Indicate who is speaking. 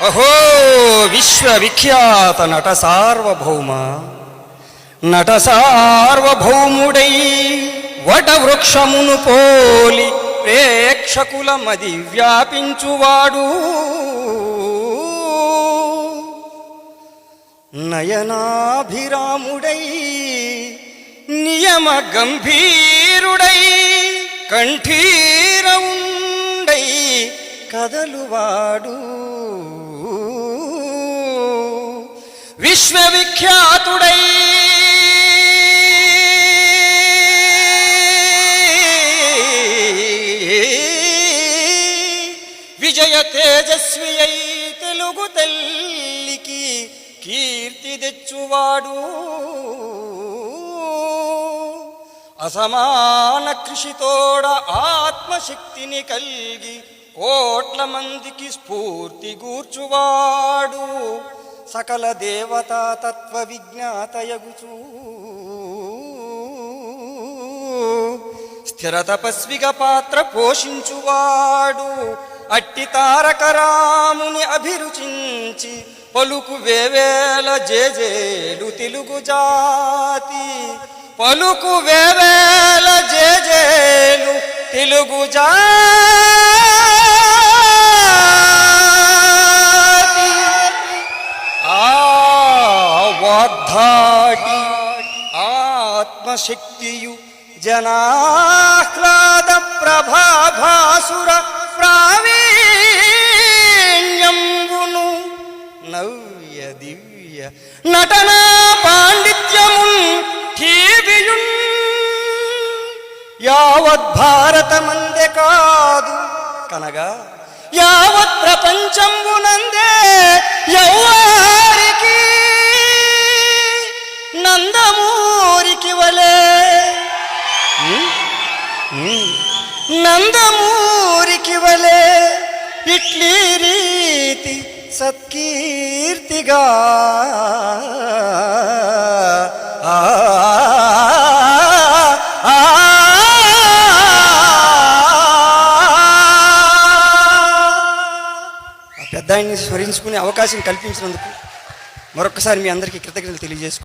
Speaker 1: అహో విశ్వవిఖ్యాత నట సార్వభౌమ, నట సార్వభౌముడై వటవృక్షమును పోలి ప్రేక్షకుల మది వ్యాపించువాడు, నయనాభిరాముడై నియమ గంభీరుడై కంఠీరవుండై కదలువాడు, విశ్వవిఖ్యాతుడై విజయ తేజస్వి అయి తెలుగు తల్లికి కీర్తి తెచ్చువాడు, అసమాన కృషితోడ ఆత్మశక్తిని కల్గి కోట్ల మందికి స్ఫూర్తి గూర్చువాడు, సకల దేవతా తత్వ విజ్ఞాతయగుచూ స్థిర తపస్విగా పాత్ర పోషించువాడు, అట్టి తారక రాముని అభిరుచించి పలుకు వేవేల జేజేలు తెలుగు జాతి, పలుకు వేవేల జేజేలు తెలుగు జాతి. వాగ్ధాటి ఆత్మశక్తియు జనాహ్లాద ప్రభాభాసుర ప్రావీణ్యంబును నవ్య దివ్య నటనా పాండిత్యమున్ ఠీవియున్ యావత్ భారతమందే కాదు కనగా యావత్ ప్రపంచంబునందే యౌవారికి నందమూరికి వలే, నందమూరికి వలే ఇట్లీ రీతి సత్కీర్తిగా పెద్ద ఆయన్ని స్మరించుకునే అవకాశం కల్పించినందుకు మరొకసారి మీ అందరికీ కృతజ్ఞతలు తెలియజేసుకుంటున్నాను.